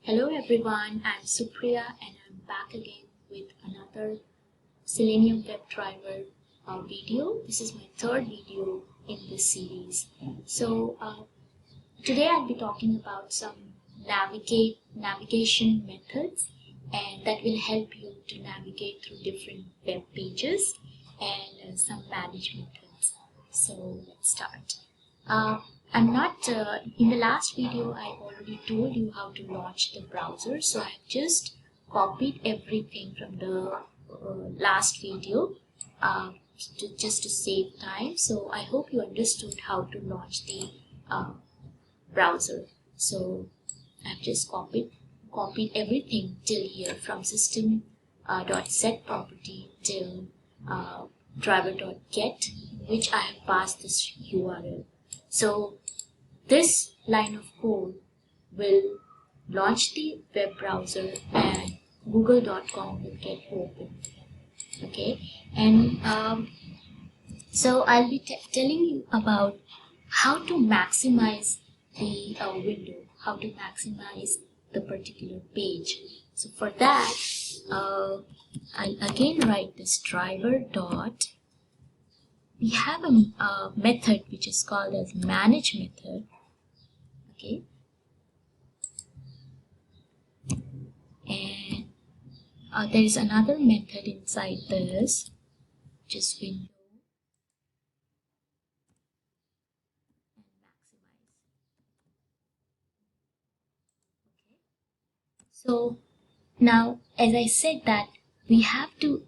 Hello everyone, I'm Supriya and I'm back again with another Selenium WebDriver video. This is my third video in this series. Today I'll be talking about some navigation methods and that will help you to navigate through different web pages and some manage methods. So let's start. In the last video I already told you how to launch the browser, so I have just copied everything from the last video just to save time. So I hope you understood how to launch the browser. So I've just copied everything till here, from system.set property till driver.get, which I have passed this URL. So this line of code will launch the web browser and google.com will get open. Okay, and so I'll be telling you about how to maximize the window, how to maximize the particular page. So for that, I'll again write this driver dot. We have a method which is called as manage method. Okay, and there is another method inside this, which is window and maximize. Okay, so now as I said that we have to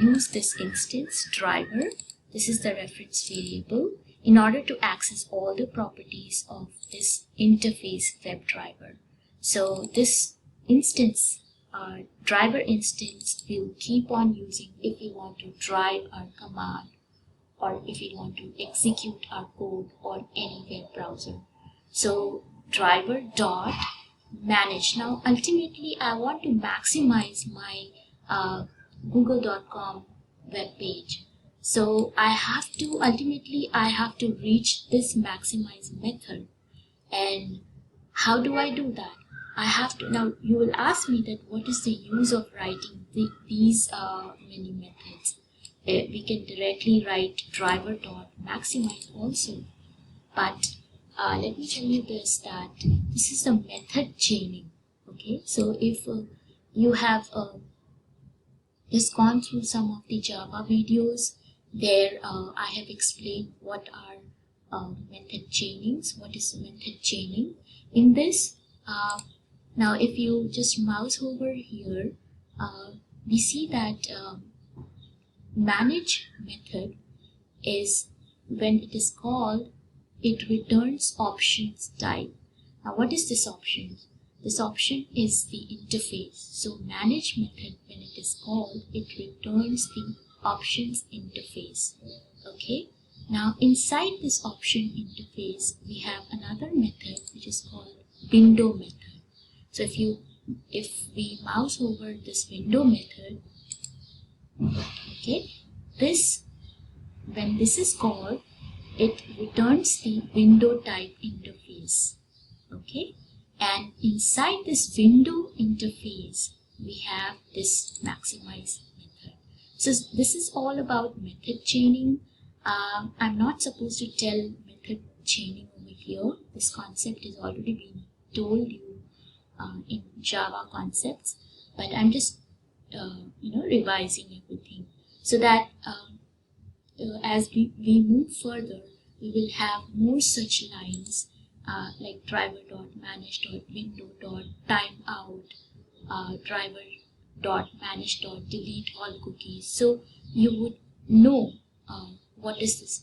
use this instance driver. This is the reference variable in order to access all the properties of this interface WebDriver. So this instance, driver instance, we'll keep on using if we want to drive our command or if we want to execute our code on any web browser. So driver dot manage. Now ultimately I want to maximize my google.com web page. So I have to reach this maximize method. And how do I do that? Now you will ask me that what is the use of writing these many methods? We can directly write driver.maximize also. But let me tell you this, that this is a method chaining. Okay, so if you have just gone through some of the Java videos, there I have explained what are method chainings, what is method chaining. In this, now if you just mouse over here, we see that manage method is, when it is called, it returns options type. Now what is this option? This option is the interface. So manage method, when it is called, it returns the options interface. Okay, now inside this option interface we have another method which is called window method. So if we mouse over this window method, okay, when this is called, it returns the window type interface. Okay, and inside this window interface we have this maximize method. So this is all about method chaining. I'm not supposed to tell method chaining over here. This concept has already been told you in Java concepts, but I'm just revising everything so that as we move further, we will have more such lines like driver.manage.window.timeout, driver.manage.delete all cookies. So you would know what is this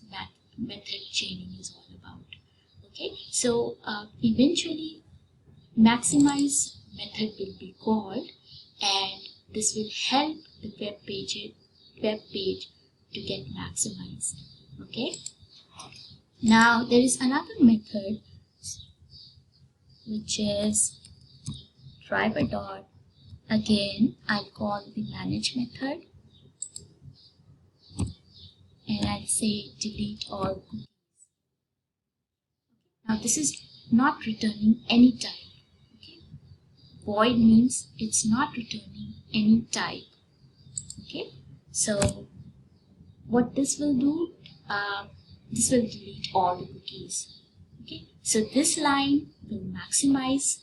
method chaining is all about. Okay, so eventually maximize method will be called, and this will help the web page to get maximized. Okay, now there is another method which is driver dot. Again, I'll call the manage method and I'll say delete all cookies. Now this is not returning any type. Okay, void means it's not returning any type. Okay, so what this will do, this will delete all the cookies. Okay, so this line will maximize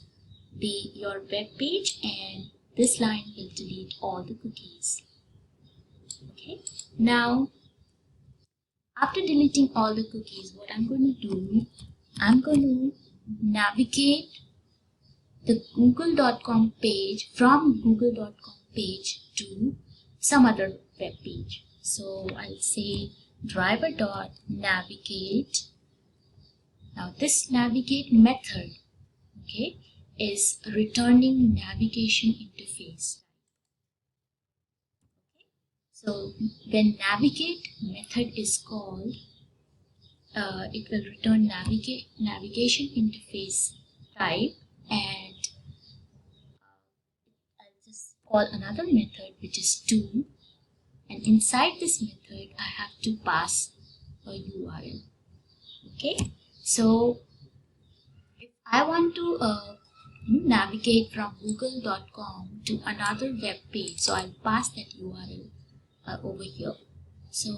your web page, and this line will delete all the cookies. Okay, now after deleting all the cookies, what I'm going to do, I'm going to navigate the google.com page from google.com page to some other web page. So I'll say driver.navigate. Now this navigate method, okay, is returning navigation interface. So when navigate method is called, it will return navigation interface type, and I'll just call another method which is to, and inside this method I have to pass a URL. Okay, so if I want to navigate from google.com to another web page, so I'll pass that URL over here. So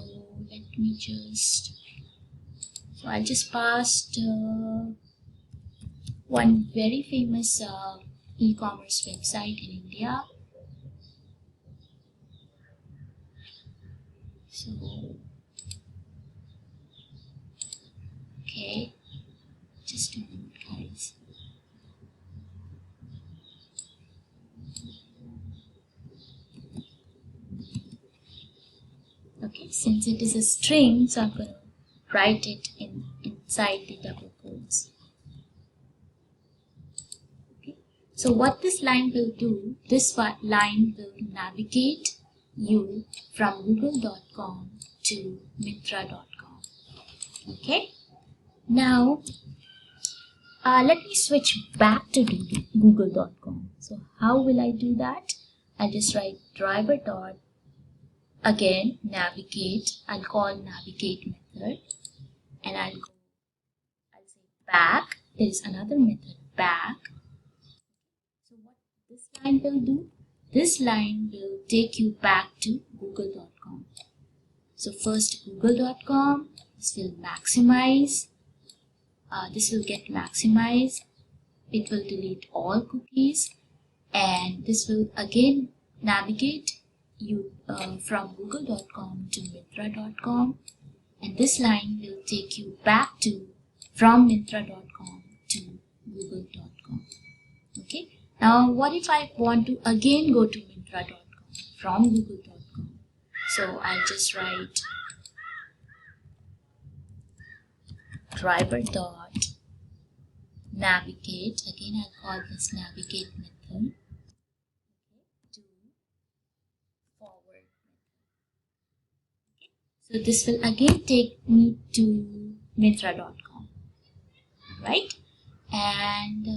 let me just, so I just passed one very famous e-commerce website in India. So okay, just a minute guys. Okay, since it is a string, so I'm going to write it inside the double quotes. Okay, so what this line will do, this line will navigate you from google.com to myntra.com. Okay, now let me switch back to google.com. So how will I do that? I'll just write driver dot, again navigate, I'll call navigate method, and I'll say back. There is another method, back. So what this line will do, this line will take you back to google.com. So first google.com, this will maximize, this will get maximized, it will delete all cookies, and this will again navigate you from google.com to myntra.com, and this line will take you back to from myntra.com to google.com. Okay, now what if I want to again go to myntra.com from google.com? So I'll just write driver dot navigate, again I'll call this navigate method, to forward. So this will again take me to myntra.com, right? And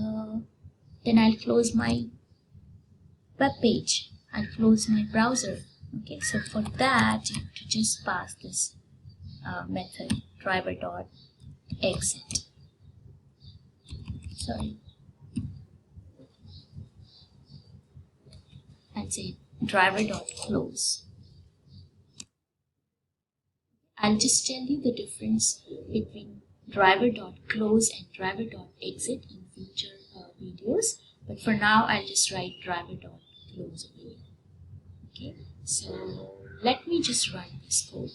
then I'll close my web page, I'll close my browser. Okay, so for that you have to just pass this method driver.exit. Sorry, and say driver.close. I'll just tell you the difference between driver.close and driver.exit in future videos, but for now I'll just write driver.close over here. Okay, so let me just run this code.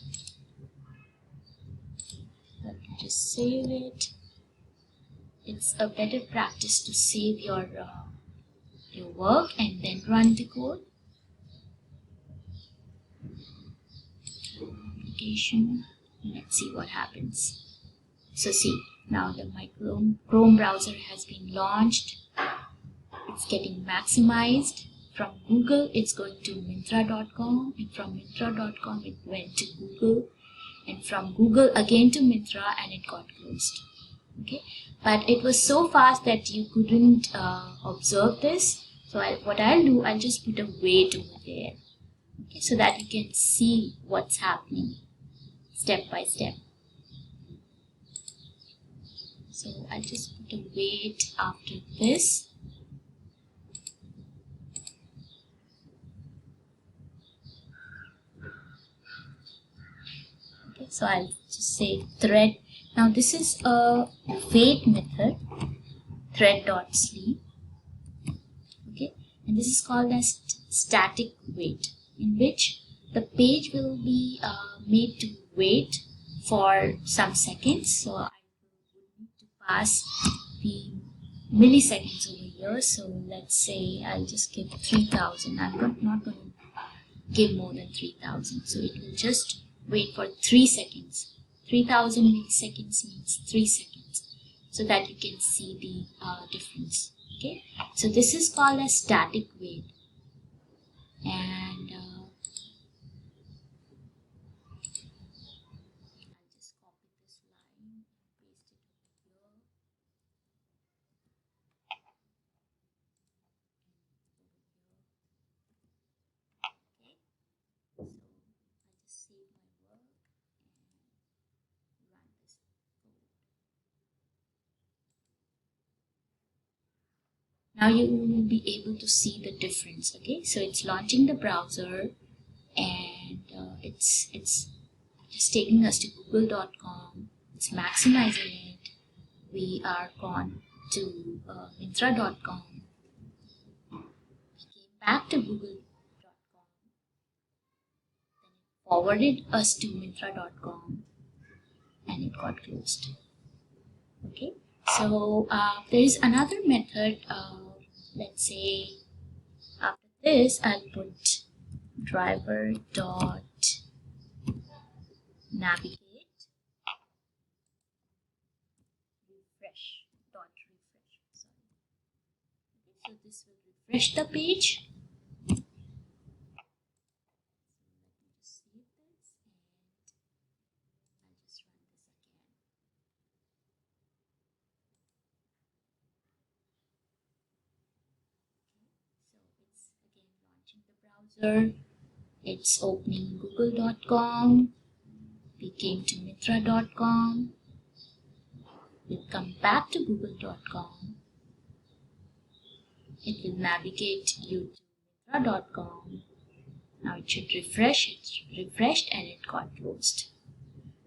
Let me just save it. It's a better practice to save your work and then run the code. Application. Let's see what happens. So see, now my Chrome browser has been launched. It's getting maximized. From Google, it's going to myntra.com, and from myntra.com, it went to Google, and from Google again to Myntra, and it got closed. Okay, but it was so fast that you couldn't observe this. So what I'll do, I'll just put a wait over there, okay, so that you can see what's happening step by step. So I'll just put a wait after this. So I'll just say thread. Now this is a wait method, thread.sleep. Okay, and this is called as static wait, in which the page will be made to wait for some seconds. So I will need to pass the milliseconds over here. So let's say I'll just give 3000. I'm not going to give more than 3000. So it will just wait for 3 seconds. 3000 milliseconds means 3 seconds, so that you can see the difference. Okay, so this is called a static wait, and I'll just copy this line and paste it over here. Okay, so I just save my work and run this code. Now you will be able to see the difference. Okay, so it's launching the browser, and it's just taking us to google.com. It's maximizing it. We are gone to Myntra.com. We came back to google.com. Then it forwarded us to Myntra.com, and it got closed. Okay, so there is another method. Let's say after this, I'll put driver dot navigate refresh dot refresh. Sorry. Okay, so this will refresh the page. Let me just save this, and I'll just run this again. So it's again launching the browser. It's opening google.com. We came to Myntra.com. We'll come back to google.com. It will navigate you to Myntra.com. Now it should refresh. It's refreshed and it got closed.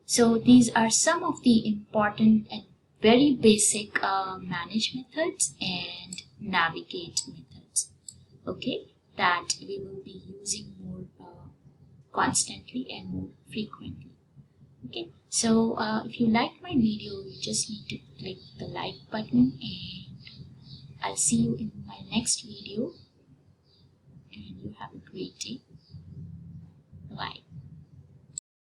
So these are some of the important and very basic manage methods and navigate methods. Okay, that we will be using more constantly and more frequently. Okay, so if you liked my video, you just need to click the like button, and I'll see you in my next video, and you have a great day.